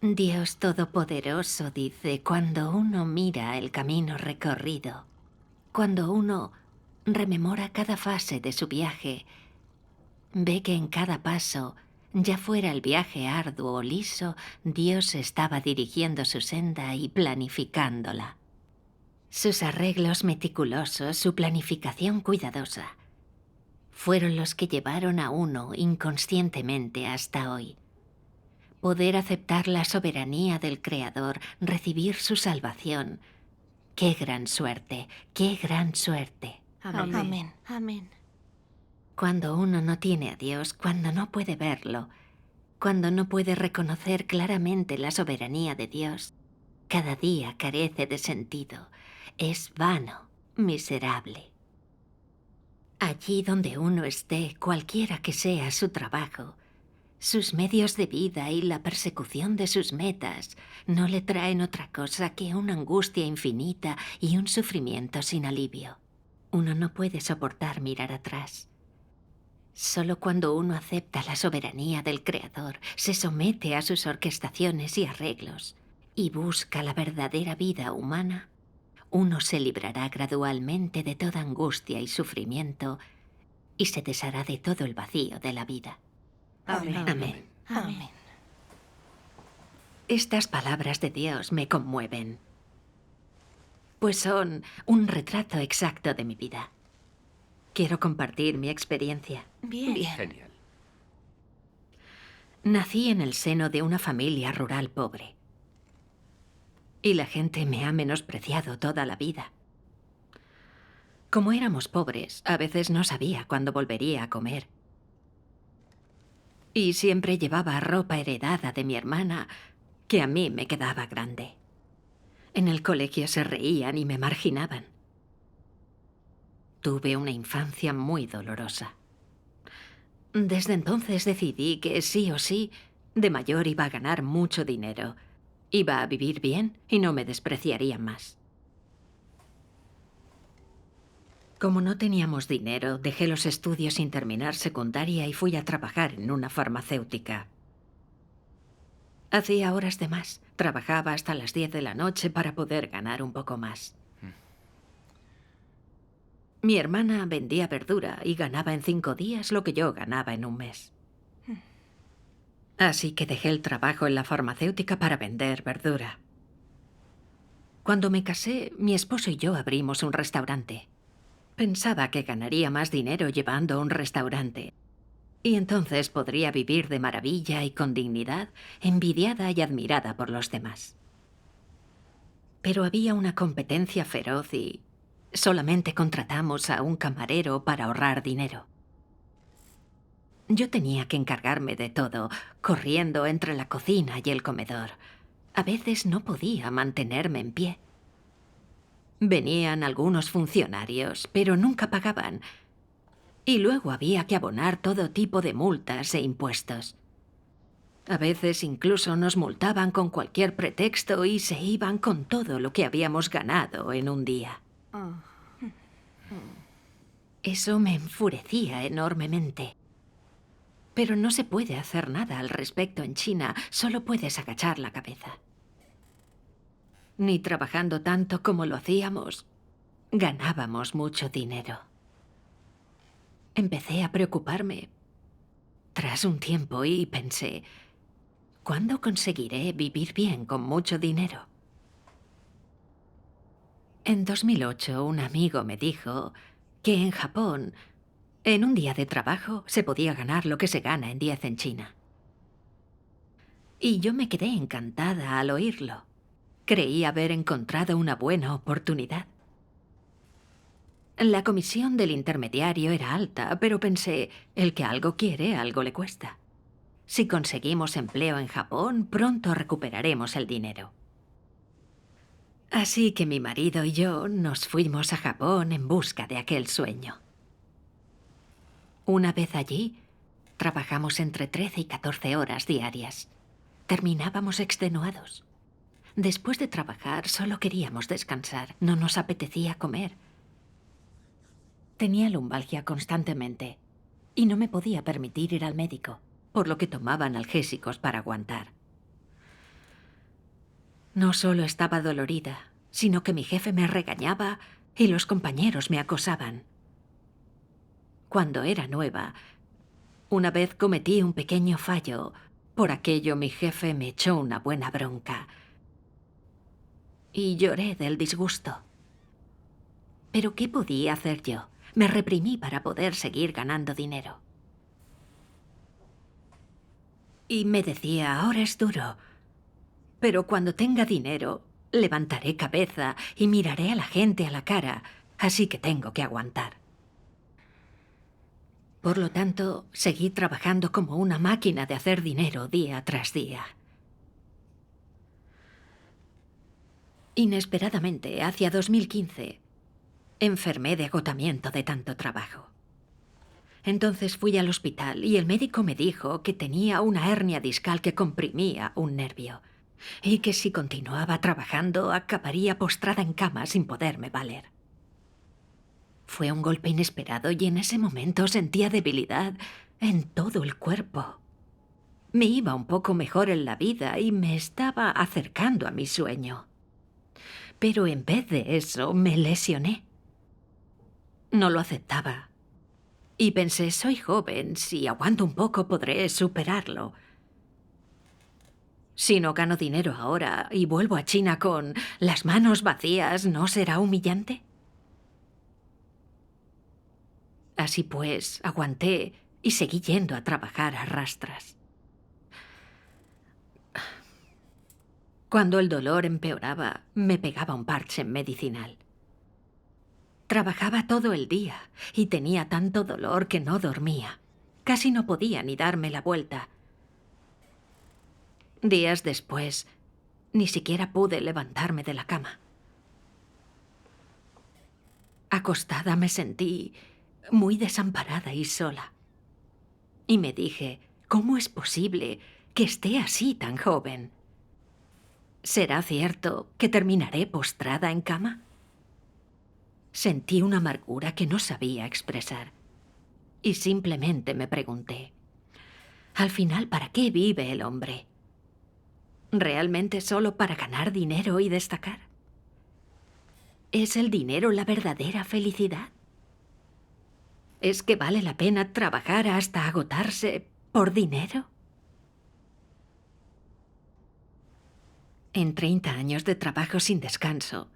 Dios Todopoderoso dice, cuando uno mira el camino recorrido, cuando uno rememora cada fase de su viaje, ve que en cada paso, ya fuera el viaje arduo o liso, Dios estaba dirigiendo su senda y planificándola. Sus arreglos meticulosos, su planificación cuidadosa, fueron los que llevaron a uno inconscientemente hasta hoy. Poder aceptar la soberanía del Creador, recibir su salvación. ¡Qué gran suerte! ¡Qué gran suerte! Amén. Amén. Amén. Cuando uno no tiene a Dios, cuando no puede verlo, cuando no puede reconocer claramente la soberanía de Dios, cada día carece de sentido. Es vano, miserable. Allí donde uno esté, cualquiera que sea su trabajo, sus medios de vida y la persecución de sus metas no le traen otra cosa que una angustia infinita y un sufrimiento sin alivio. Uno no puede soportar mirar atrás. Solo cuando uno acepta la soberanía del Creador, se somete a sus orquestaciones y arreglos y busca la verdadera vida humana, uno se librará gradualmente de toda angustia y sufrimiento y se deshará de todo el vacío de la vida. Amén. Amén. Amén. Estas palabras de Dios me conmueven, pues son un retrato exacto de mi vida. Quiero compartir mi experiencia. Bien. Genial. Nací en el seno de una familia rural pobre. Y la gente me ha menospreciado toda la vida. Como éramos pobres, a veces no sabía cuándo volvería a comer. Y siempre llevaba ropa heredada de mi hermana, que a mí me quedaba grande. En el colegio se reían y me marginaban. Tuve una infancia muy dolorosa. Desde entonces decidí que sí o sí, de mayor iba a ganar mucho dinero. Iba a vivir bien y no me despreciarían más. Como no teníamos dinero, dejé los estudios sin terminar secundaria y fui a trabajar en una farmacéutica. Hacía horas de más. Trabajaba hasta las 10 de la noche para poder ganar un poco más. Mi hermana vendía verdura y ganaba en 5 días lo que yo ganaba en un mes. Así que dejé el trabajo en la farmacéutica para vender verdura. Cuando me casé, mi esposo y yo abrimos un restaurante. Pensaba que ganaría más dinero llevando un restaurante. Y entonces podría vivir de maravilla y con dignidad, envidiada y admirada por los demás. Pero había una competencia feroz y solamente contratamos a un camarero para ahorrar dinero. Yo tenía que encargarme de todo, corriendo entre la cocina y el comedor. A veces no podía mantenerme en pie. Venían algunos funcionarios, pero nunca pagaban. Y luego había que abonar todo tipo de multas e impuestos. A veces incluso nos multaban con cualquier pretexto y se iban con todo lo que habíamos ganado en un día. Eso me enfurecía enormemente. Pero no se puede hacer nada al respecto en China, solo puedes agachar la cabeza. Ni trabajando tanto como lo hacíamos, ganábamos mucho dinero. Empecé a preocuparme tras un tiempo y pensé, ¿cuándo conseguiré vivir bien con mucho dinero? En 2008, un amigo me dijo que en Japón, en un día de trabajo, se podía ganar lo que se gana en 10 en China. Y yo me quedé encantada al oírlo. Creí haber encontrado una buena oportunidad. La comisión del intermediario era alta, pero pensé, el que algo quiere, algo le cuesta. Si conseguimos empleo en Japón, pronto recuperaremos el dinero. Así que mi marido y yo nos fuimos a Japón en busca de aquel sueño. Una vez allí, trabajamos entre 13 y 14 horas diarias. Terminábamos extenuados. Después de trabajar, solo queríamos descansar. No nos apetecía comer. Tenía lumbalgia constantemente y no me podía permitir ir al médico, por lo que tomaba analgésicos para aguantar. No solo estaba dolorida, sino que mi jefe me regañaba y los compañeros me acosaban. Cuando era nueva, una vez cometí un pequeño fallo. Por aquello mi jefe me echó una buena bronca. Y lloré del disgusto. ¿Pero qué podía hacer yo? Me reprimí para poder seguir ganando dinero. Y me decía, ahora es duro, pero cuando tenga dinero, levantaré cabeza y miraré a la gente a la cara, así que tengo que aguantar. Por lo tanto, seguí trabajando como una máquina de hacer dinero día tras día. Inesperadamente, hacia 2015, enfermé de agotamiento de tanto trabajo. Entonces fui al hospital y el médico me dijo que tenía una hernia discal que comprimía un nervio y que si continuaba trabajando acabaría postrada en cama sin poderme valer. Fue un golpe inesperado y en ese momento sentía debilidad en todo el cuerpo. Me iba un poco mejor en la vida y me estaba acercando a mi sueño. Pero en vez de eso, me lesioné. No lo aceptaba. Y pensé, soy joven, si aguanto un poco podré superarlo. Si no gano dinero ahora y vuelvo a China con las manos vacías, ¿no será humillante? Así pues, aguanté y seguí yendo a trabajar a rastras. Cuando el dolor empeoraba, me pegaba un parche medicinal. Trabajaba todo el día y tenía tanto dolor que no dormía. Casi no podía ni darme la vuelta. Días después, ni siquiera pude levantarme de la cama. Acostada me sentí muy desamparada y sola. Y me dije, ¿cómo es posible que esté así tan joven? ¿Será cierto que terminaré postrada en cama? Sentí una amargura que no sabía expresar. Y simplemente me pregunté, al final, ¿para qué vive el hombre? ¿Realmente solo para ganar dinero y destacar? ¿Es el dinero la verdadera felicidad? ¿Es que vale la pena trabajar hasta agotarse por dinero? En 30 años de trabajo sin descanso,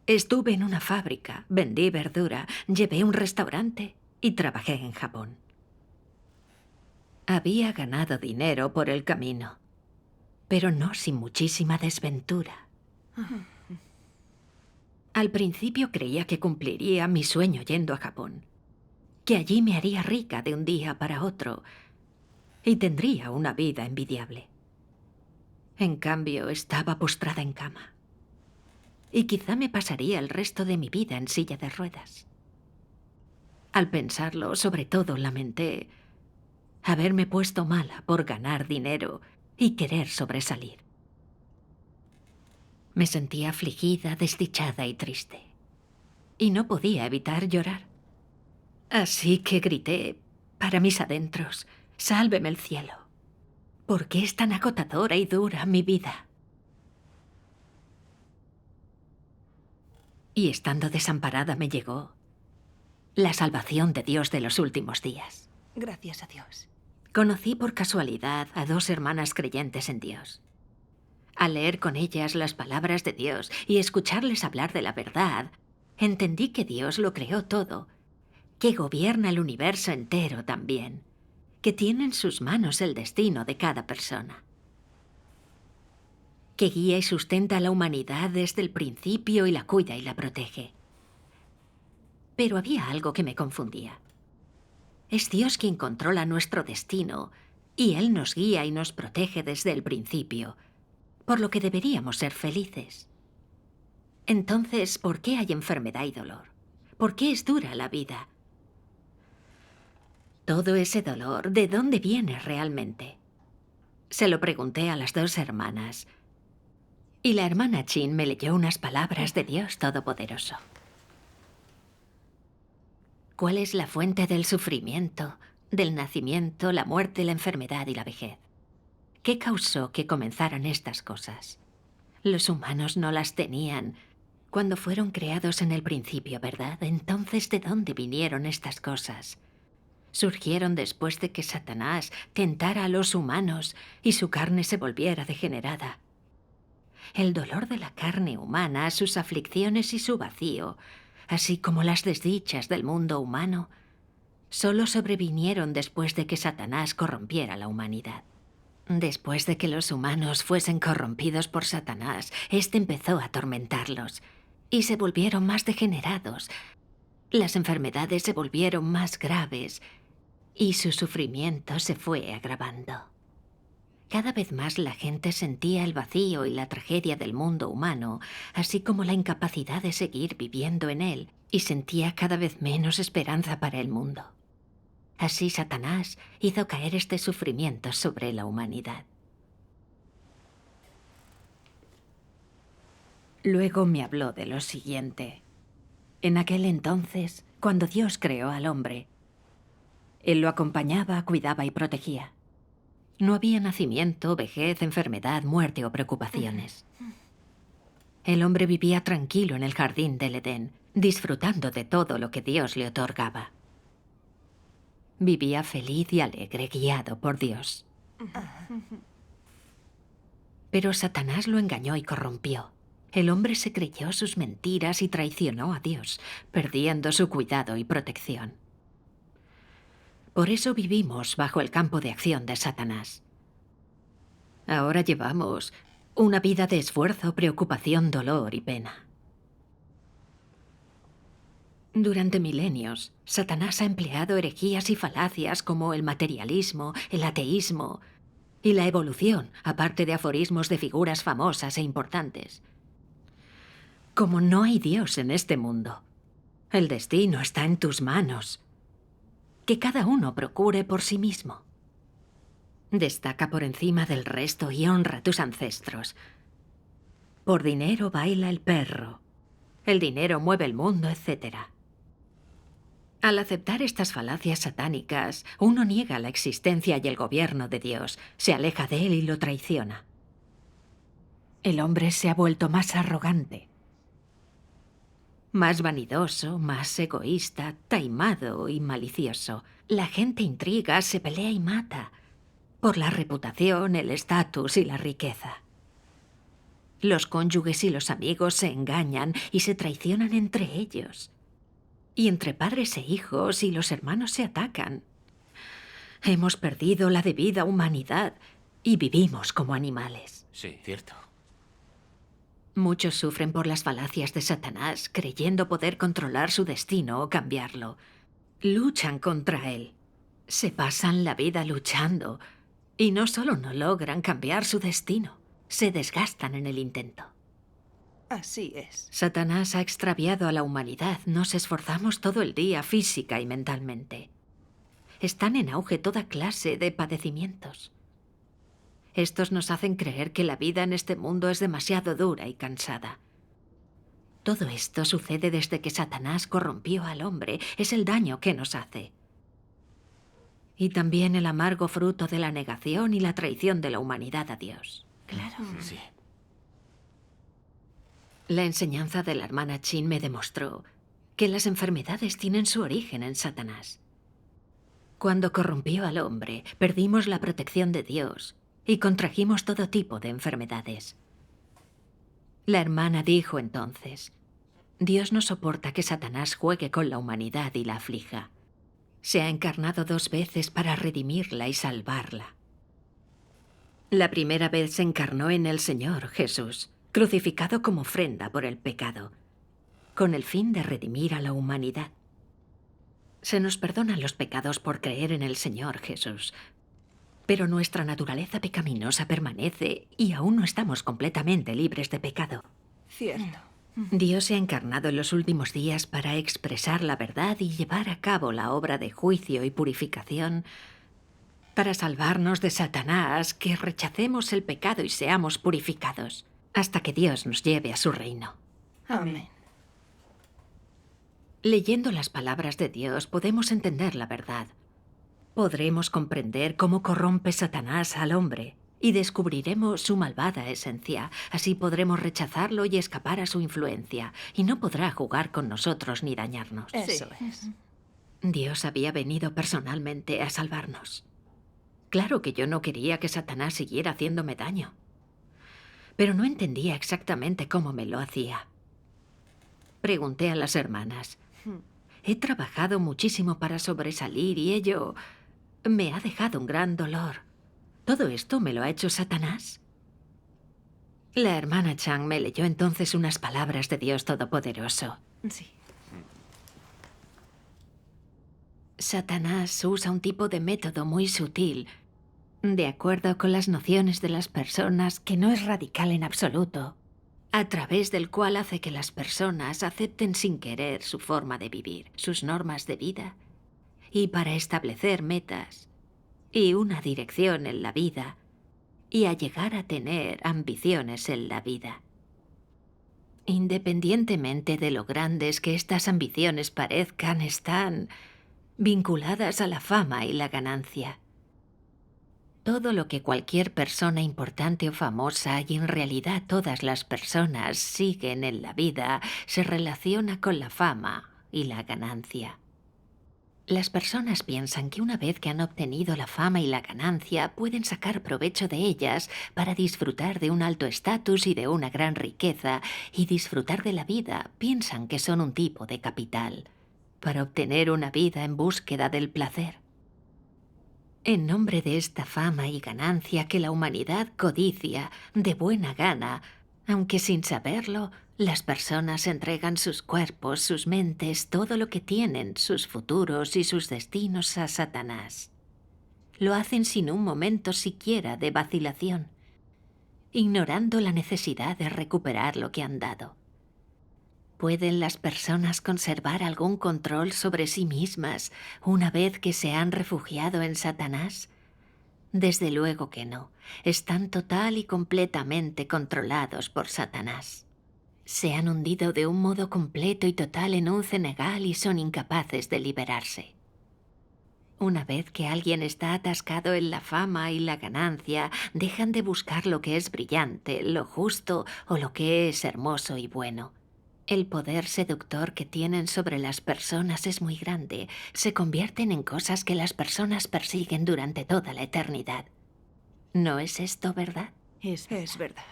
estuve en una fábrica, vendí verdura, llevé un restaurante y trabajé en Japón. Había ganado dinero por el camino, pero no sin muchísima desventura. Al principio creía que cumpliría mi sueño yendo a Japón, que allí me haría rica de un día para otro y tendría una vida envidiable. En cambio, estaba postrada en cama. Y quizá me pasaría el resto de mi vida en silla de ruedas. Al pensarlo, sobre todo lamenté haberme puesto mala por ganar dinero y querer sobresalir. Me sentía afligida, desdichada y triste. Y no podía evitar llorar. Así que grité para mis adentros, sálveme el cielo. ¿Por qué es tan agotadora y dura mi vida? Y estando desamparada me llegó la salvación de Dios de los últimos días. Gracias a Dios. Conocí por casualidad a 2 hermanas creyentes en Dios. Al leer con ellas las palabras de Dios y escucharles hablar de la verdad, entendí que Dios lo creó todo, que gobierna el universo entero también, que tiene en sus manos el destino de cada persona, que guía y sustenta a la humanidad desde el principio y la cuida y la protege. Pero había algo que me confundía. Es Dios quien controla nuestro destino y Él nos guía y nos protege desde el principio, por lo que deberíamos ser felices. Entonces, ¿por qué hay enfermedad y dolor? ¿Por qué es dura la vida? Todo ese dolor, ¿de dónde viene realmente? Se lo pregunté a las 2 hermanas, y la hermana Chin me leyó unas palabras de Dios Todopoderoso. ¿Cuál es la fuente del sufrimiento, del nacimiento, la muerte, la enfermedad y la vejez? ¿Qué causó que comenzaran estas cosas? Los humanos no las tenían cuando fueron creados en el principio, ¿verdad? Entonces, ¿de dónde vinieron estas cosas? Surgieron después de que Satanás tentara a los humanos y su carne se volviera degenerada. El dolor de la carne humana, sus aflicciones y su vacío, así como las desdichas del mundo humano, solo sobrevinieron después de que Satanás corrompiera la humanidad. Después de que los humanos fuesen corrompidos por Satanás, éste empezó a atormentarlos y se volvieron más degenerados. Las enfermedades se volvieron más graves y su sufrimiento se fue agravando. Cada vez más la gente sentía el vacío y la tragedia del mundo humano, así como la incapacidad de seguir viviendo en él, y sentía cada vez menos esperanza para el mundo. Así Satanás hizo caer este sufrimiento sobre la humanidad. Luego me habló de lo siguiente. En aquel entonces, cuando Dios creó al hombre, Él lo acompañaba, cuidaba y protegía. No había nacimiento, vejez, enfermedad, muerte o preocupaciones. El hombre vivía tranquilo en el jardín del Edén, disfrutando de todo lo que Dios le otorgaba. Vivía feliz y alegre, guiado por Dios. Pero Satanás lo engañó y corrompió. El hombre se creyó sus mentiras y traicionó a Dios, perdiendo su cuidado y protección. Por eso vivimos bajo el campo de acción de Satanás. Ahora llevamos una vida de esfuerzo, preocupación, dolor y pena. Durante milenios, Satanás ha empleado herejías y falacias como el materialismo, el ateísmo y la evolución, aparte de aforismos de figuras famosas e importantes. Como no hay Dios en este mundo, el destino está en tus manos. Que cada uno procure por sí mismo. Destaca por encima del resto y honra a tus ancestros. Por dinero baila el perro. El dinero mueve el mundo, etc. Al aceptar estas falacias satánicas, uno niega la existencia y el gobierno de Dios, se aleja de él y lo traiciona. El hombre se ha vuelto más arrogante, más vanidoso, más egoísta, taimado y malicioso. La gente intriga, se pelea y mata por la reputación, el estatus y la riqueza. Los cónyuges y los amigos se engañan y se traicionan entre ellos. Y entre padres e hijos y los hermanos se atacan. Hemos perdido la debida humanidad y vivimos como animales. Sí, cierto. Muchos sufren por las falacias de Satanás, creyendo poder controlar su destino o cambiarlo. Luchan contra él. Se pasan la vida luchando. Y no solo no logran cambiar su destino, se desgastan en el intento. Así es. Satanás ha extraviado a la humanidad. Nos esforzamos todo el día física y mentalmente. Están en auge toda clase de padecimientos. Estos nos hacen creer que la vida en este mundo es demasiado dura y cansada. Todo esto sucede desde que Satanás corrompió al hombre. Es el daño que nos hace. Y también el amargo fruto de la negación y la traición de la humanidad a Dios. Claro. Sí. La enseñanza de la hermana Chin me demostró que las enfermedades tienen su origen en Satanás. Cuando corrompió al hombre, perdimos la protección de Dios y contrajimos todo tipo de enfermedades. La hermana dijo entonces, Dios no soporta que Satanás juegue con la humanidad y la aflija. Se ha encarnado 2 veces para redimirla y salvarla. La primera vez se encarnó en el Señor Jesús, crucificado como ofrenda por el pecado, con el fin de redimir a la humanidad. Se nos perdonan los pecados por creer en el Señor Jesús, pero nuestra naturaleza pecaminosa permanece y aún no estamos completamente libres de pecado. Cierto. Dios se ha encarnado en los últimos días para expresar la verdad y llevar a cabo la obra de juicio y purificación para salvarnos de Satanás, que rechacemos el pecado y seamos purificados, hasta que Dios nos lleve a su reino. Amén. Leyendo las palabras de Dios podemos entender la verdad. Podremos comprender cómo corrompe Satanás al hombre y descubriremos su malvada esencia. Así podremos rechazarlo y escapar a su influencia, y no podrá jugar con nosotros ni dañarnos. Eso es. Dios había venido personalmente a salvarnos. Claro que yo no quería que Satanás siguiera haciéndome daño, pero no entendía exactamente cómo me lo hacía. Pregunté a las hermanas. He trabajado muchísimo para sobresalir y ello me ha dejado un gran dolor. ¿Todo esto me lo ha hecho Satanás? La hermana Chang me leyó entonces unas palabras de Dios Todopoderoso. Sí. Satanás usa un tipo de método muy sutil, de acuerdo con las nociones de las personas, que no es radical en absoluto, a través del cual hace que las personas acepten sin querer su forma de vivir, sus normas de vida, y para establecer metas y una dirección en la vida, y a llegar a tener ambiciones en la vida. Independientemente de lo grandes que estas ambiciones parezcan, están vinculadas a la fama y la ganancia. Todo lo que cualquier persona importante o famosa, y en realidad todas las personas siguen en la vida, se relaciona con la fama y la ganancia. Las personas piensan que una vez que han obtenido la fama y la ganancia, pueden sacar provecho de ellas para disfrutar de un alto estatus y de una gran riqueza, y disfrutar de la vida. Piensan que son un tipo de capital, para obtener una vida en búsqueda del placer. En nombre de esta fama y ganancia que la humanidad codicia de buena gana, aunque sin saberlo, las personas entregan sus cuerpos, sus mentes, todo lo que tienen, sus futuros y sus destinos a Satanás. Lo hacen sin un momento siquiera de vacilación, ignorando la necesidad de recuperar lo que han dado. ¿Pueden las personas conservar algún control sobre sí mismas una vez que se han refugiado en Satanás? Desde luego que no. Están total y completamente controlados por Satanás. Se han hundido de un modo completo y total en un cenagal y son incapaces de liberarse. Una vez que alguien está atascado en la fama y la ganancia, dejan de buscar lo que es brillante, lo justo o lo que es hermoso y bueno. El poder seductor que tienen sobre las personas es muy grande. Se convierten en cosas que las personas persiguen durante toda la eternidad. ¿No es esto verdad? Es verdad.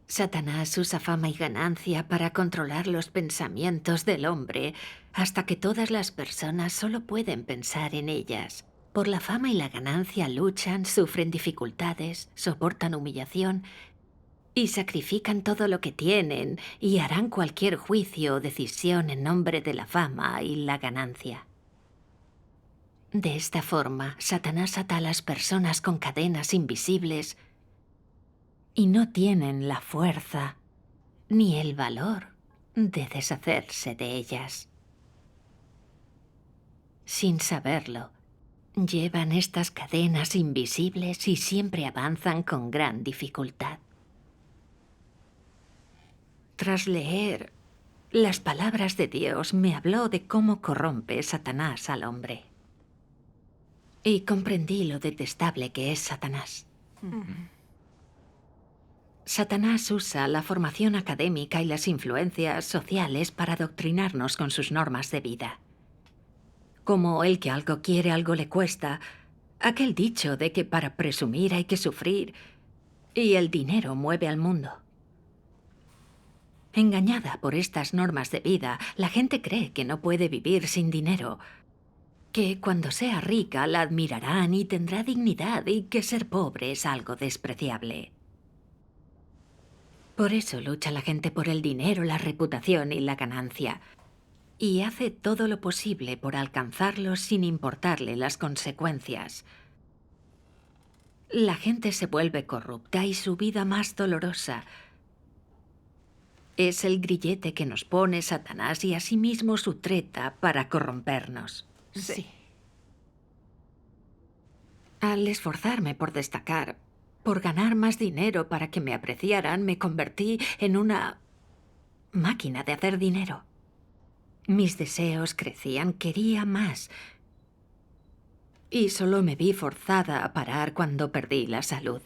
Satanás usa fama y ganancia para controlar los pensamientos del hombre, hasta que todas las personas solo pueden pensar en ellas. Por la fama y la ganancia luchan, sufren dificultades, soportan humillación y sacrifican todo lo que tienen, y harán cualquier juicio o decisión en nombre de la fama y la ganancia. De esta forma, Satanás ata a las personas con cadenas invisibles y no tienen la fuerza ni el valor de deshacerse de ellas. Sin saberlo, llevan estas cadenas invisibles y siempre avanzan con gran dificultad. Tras leer las palabras de Dios, me habló de cómo corrompe Satanás al hombre. Y comprendí lo detestable que es Satanás. Satanás usa la formación académica y las influencias sociales para adoctrinarnos con sus normas de vida. Como el que algo quiere, algo le cuesta. Aquel dicho de que para presumir hay que sufrir y el dinero mueve al mundo. Engañada por estas normas de vida, la gente cree que no puede vivir sin dinero, que cuando sea rica la admirarán y tendrá dignidad, y que ser pobre es algo despreciable. Por eso lucha la gente por el dinero, la reputación y la ganancia, y hace todo lo posible por alcanzarlo sin importarle las consecuencias. La gente se vuelve corrupta y su vida más dolorosa es el grillete que nos pone Satanás y asimismo su treta para corrompernos. Sí. Al esforzarme por destacar, por ganar más dinero para que me apreciaran, me convertí en una máquina de hacer dinero. Mis deseos crecían, quería más. y solo me vi forzada a parar cuando perdí la salud.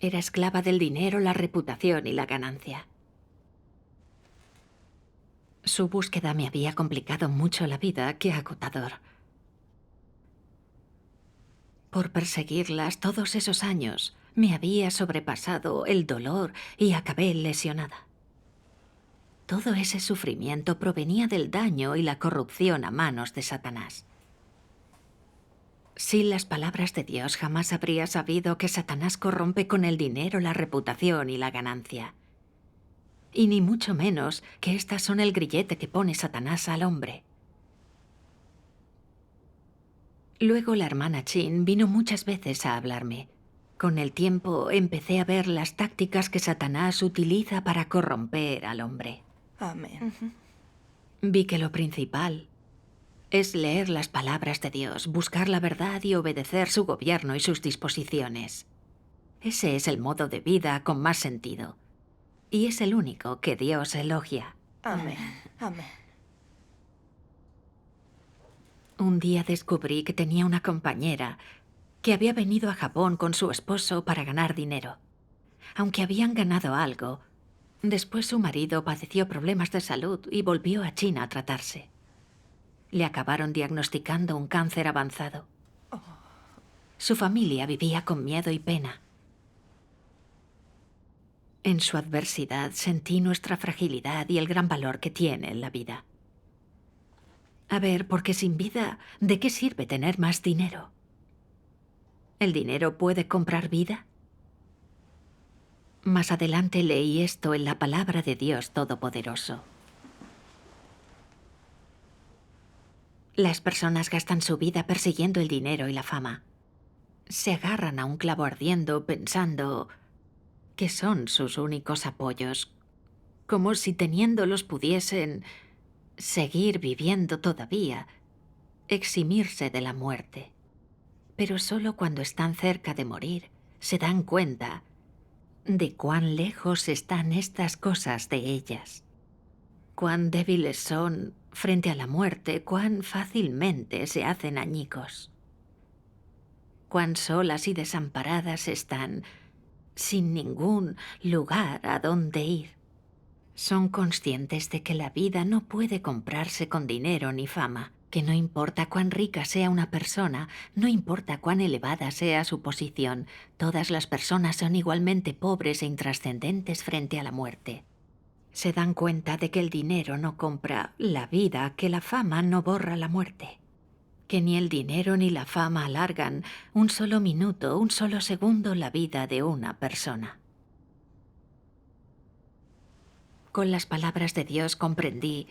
Era esclava del dinero, la reputación y la ganancia. Su búsqueda me había complicado mucho la vida, qué agotador. Por perseguirlas todos esos años, me había sobrepasado el dolor y acabé lesionada. Todo ese sufrimiento provenía del daño y la corrupción a manos de Satanás. Sin las palabras de Dios jamás habría sabido que Satanás corrompe con el dinero, la reputación y la ganancia. Y ni mucho menos que estas son el grillete que pone Satanás al hombre. Luego la hermana Chin vino muchas veces a hablarme. Con el tiempo empecé a ver las tácticas que Satanás utiliza para corromper al hombre. Amén. Vi que lo principal es leer las palabras de Dios, buscar la verdad y obedecer su gobierno y sus disposiciones. Ese es el modo de vida con más sentido. Y es el único que Dios elogia. Amén. Amén. Un día descubrí que tenía una compañera que había venido a Japón con su esposo para ganar dinero. Aunque habían ganado algo, después su marido padeció problemas de salud y volvió a China a tratarse. Le acabaron diagnosticando un cáncer avanzado. Su familia vivía con miedo y pena. En su adversidad sentí nuestra fragilidad y el gran valor que tiene la vida. A ver, porque sin vida, ¿de qué sirve tener más dinero? ¿El dinero puede comprar vida? Más adelante leí esto en la palabra de Dios Todopoderoso. Las personas gastan su vida persiguiendo el dinero y la fama. Se agarran a un clavo ardiendo pensando que son sus únicos apoyos, como si teniéndolos pudiesen seguir viviendo todavía, eximirse de la muerte. Pero solo cuando están cerca de morir se dan cuenta de cuán lejos están estas cosas de ellas, cuán débiles son frente a la muerte, cuán fácilmente se hacen añicos, cuán solas y desamparadas están, sin ningún lugar a donde ir. Son conscientes de que la vida no puede comprarse con dinero ni fama, que no importa cuán rica sea una persona, no importa cuán elevada sea su posición, todas las personas son igualmente pobres e intrascendentes frente a la muerte. Se dan cuenta de que el dinero no compra la vida, que la fama no borra la muerte, que ni el dinero ni la fama alargan un solo minuto, un solo segundo la vida de una persona. Con las palabras de Dios comprendí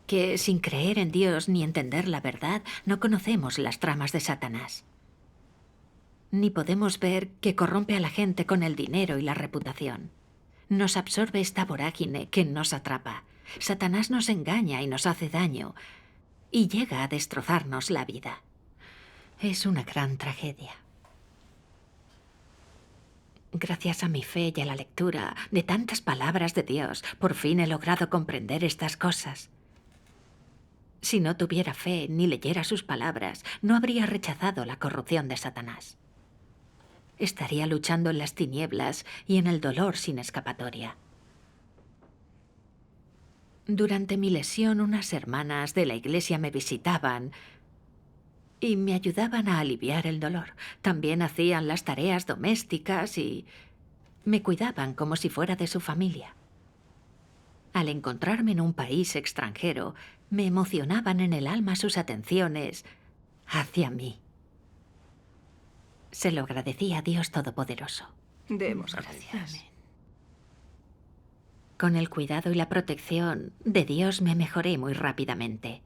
que, sin creer en Dios ni entender la verdad, no conocemos las tramas de Satanás. Ni podemos ver que corrompe a la gente con el dinero y la reputación. Nos absorbe esta vorágine que nos atrapa. Satanás nos engaña y nos hace daño, y llega a destrozarnos la vida. Es una gran tragedia. Gracias a mi fe y a la lectura de tantas palabras de Dios, por fin he logrado comprender estas cosas. Si no tuviera fe ni leyera sus palabras, no habría rechazado la corrupción de Satanás. Estaría luchando en las tinieblas y en el dolor sin escapatoria. Durante mi lesión, unas hermanas de la iglesia me visitaban y me ayudaban a aliviar el dolor. También hacían las tareas domésticas y me cuidaban como si fuera de su familia. Al encontrarme en un país extranjero, me emocionaban en el alma sus atenciones hacia mí. Se lo agradecí a Dios Todopoderoso. Demos gracias. Con el cuidado y la protección de Dios me mejoré muy rápidamente.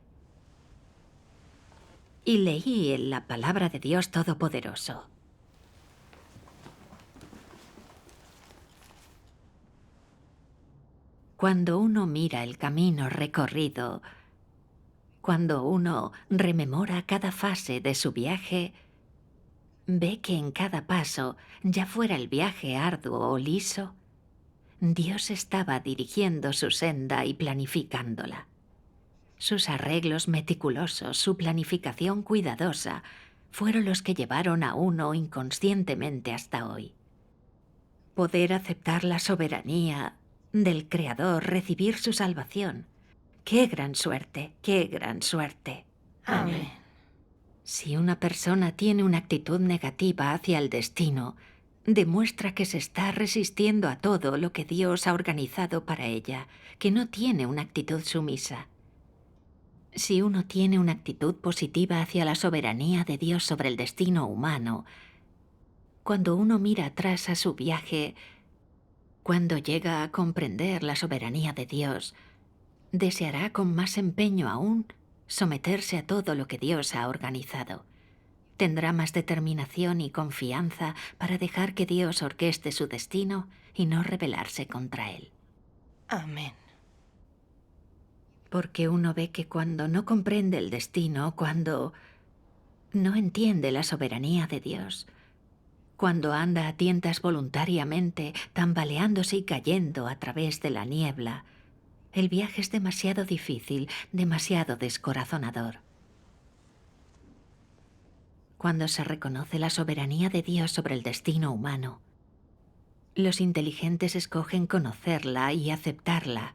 Y leí en la palabra de Dios Todopoderoso. Cuando uno mira el camino recorrido, cuando uno rememora cada fase de su viaje, ve que en cada paso, ya fuera el viaje arduo o liso, Dios estaba dirigiendo su senda y planificándola. Sus arreglos meticulosos, su planificación cuidadosa, fueron los que llevaron a uno inconscientemente hasta hoy. Poder aceptar la soberanía del Creador, recibir su salvación. ¡Qué gran suerte! ¡Qué gran suerte! Amén. Si una persona tiene una actitud negativa hacia el destino, demuestra que se está resistiendo a todo lo que Dios ha organizado para ella, que no tiene una actitud sumisa. Si uno tiene una actitud positiva hacia la soberanía de Dios sobre el destino humano, cuando uno mira atrás a su viaje, cuando llega a comprender la soberanía de Dios, deseará con más empeño aún someterse a todo lo que Dios ha organizado. Tendrá más determinación y confianza para dejar que Dios orqueste su destino y no rebelarse contra él. Amén. Porque uno ve que cuando no comprende el destino, cuando no entiende la soberanía de Dios, cuando anda a tientas voluntariamente, tambaleándose y cayendo a través de la niebla, el viaje es demasiado difícil, demasiado descorazonador. Cuando se reconoce la soberanía de Dios sobre el destino humano, los inteligentes escogen conocerla y aceptarla,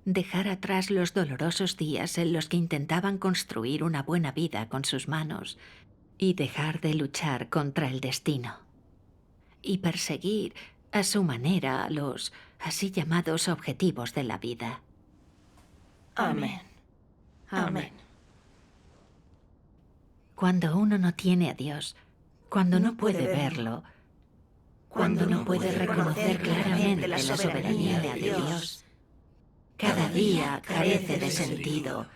dejar atrás los dolorosos días en los que intentaban construir una buena vida con sus manos y dejar de luchar contra el destino y perseguir a su manera los así llamados objetivos de la vida. Amén. Amén. Cuando uno no tiene a Dios, cuando no puede verlo, cuando no puede reconocer claramente la soberanía de Dios, cada día carece de sentido,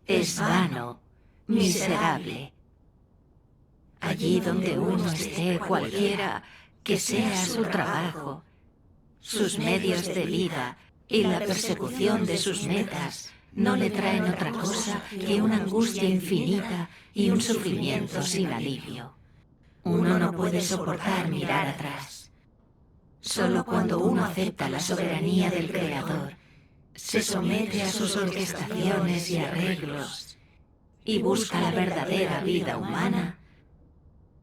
es vano, miserable. Allí donde uno esté, cualquiera que sea su trabajo, sus medios de vida y la persecución de sus metas, no le traen otra cosa que una angustia infinita y un sufrimiento sin alivio. Uno no puede soportar mirar atrás. Solo cuando uno acepta la soberanía del Creador, se somete a sus orquestaciones y arreglos y busca la verdadera vida humana,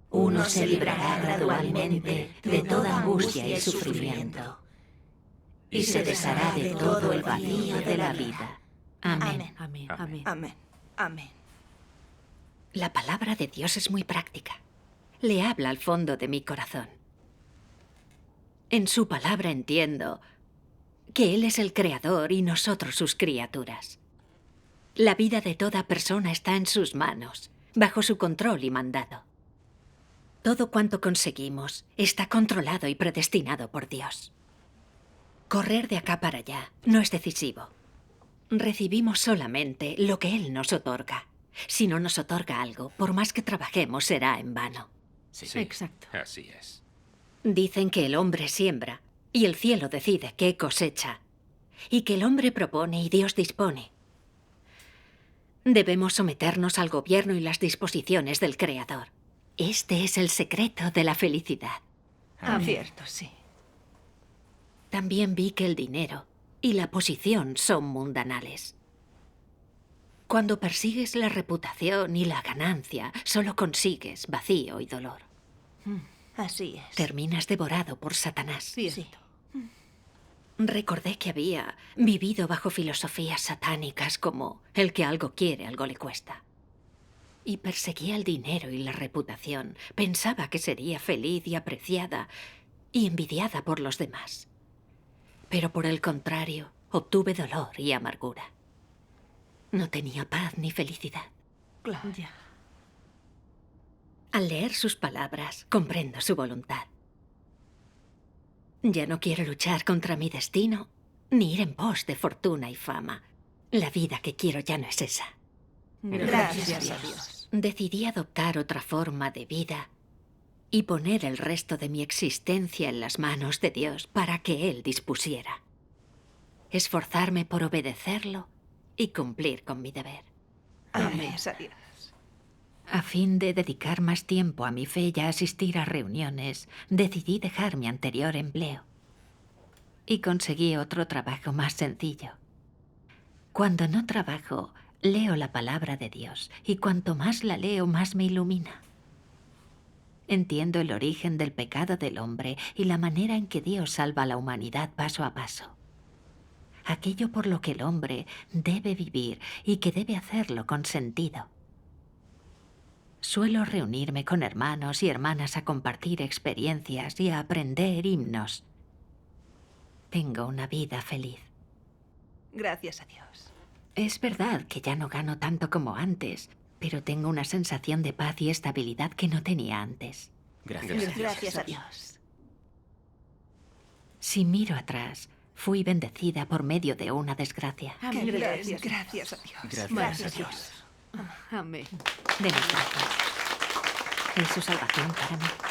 uno se librará gradualmente de toda angustia y sufrimiento y se deshará de todo el vacío de la vida. Amén. Amén. Amén. Amén. Amén. La palabra de Dios es muy práctica. Le habla al fondo de mi corazón. En su palabra entiendo que Él es el Creador y nosotros sus criaturas. La vida de toda persona está en sus manos, bajo su control y mandado. Todo cuanto conseguimos está controlado y predestinado por Dios. Correr de acá para allá no es decisivo. Recibimos solamente lo que Él nos otorga. Si no nos otorga algo, por más que trabajemos, será en vano. Sí, Exacto. así es. Dicen que el hombre siembra y el cielo decide qué cosecha, y que el hombre propone y Dios dispone. Debemos someternos al gobierno y las disposiciones del Creador. Este es el secreto de la felicidad. Cierto, sí. También vi que el dinero y la posición son mundanales. Cuando persigues la reputación y la ganancia, solo consigues vacío y dolor. Así es. Terminas devorado por Satanás. Cierto. Recordé que había vivido bajo filosofías satánicas como el que algo quiere, algo le cuesta. Y perseguía el dinero y la reputación. Pensaba que sería feliz y apreciada y envidiada por los demás. Pero por el contrario, obtuve dolor y amargura. No tenía paz ni felicidad. Claro. Ya. Al leer sus palabras, comprendo su voluntad. Ya no quiero luchar contra mi destino, ni ir en pos de fortuna y fama. La vida que quiero ya no es esa. Gracias a Dios. Decidí adoptar otra forma de vida y poner el resto de mi existencia en las manos de Dios para que Él dispusiera. Esforzarme por obedecerlo y cumplir con mi deber. Amén. A Dios. A fin de dedicar más tiempo a mi fe y a asistir a reuniones, decidí dejar mi anterior empleo. Y conseguí otro trabajo más sencillo. Cuando no trabajo, leo la palabra de Dios, y cuanto más la leo, más me ilumina. Entiendo el origen del pecado del hombre y la manera en que Dios salva a la humanidad paso a paso. Aquello por lo que el hombre debe vivir y que debe hacerlo con sentido. Suelo reunirme con hermanos y hermanas a compartir experiencias y a aprender himnos. Tengo una vida feliz. Gracias a Dios. Es verdad que ya no gano tanto como antes, pero tengo una sensación de paz y estabilidad que no tenía antes. Gracias a Dios. Si miro atrás, fui bendecida por medio de una desgracia. Amén. Gracias a Dios. Gracias a Dios. Amén. De mis gracias. Es su salvación para mí.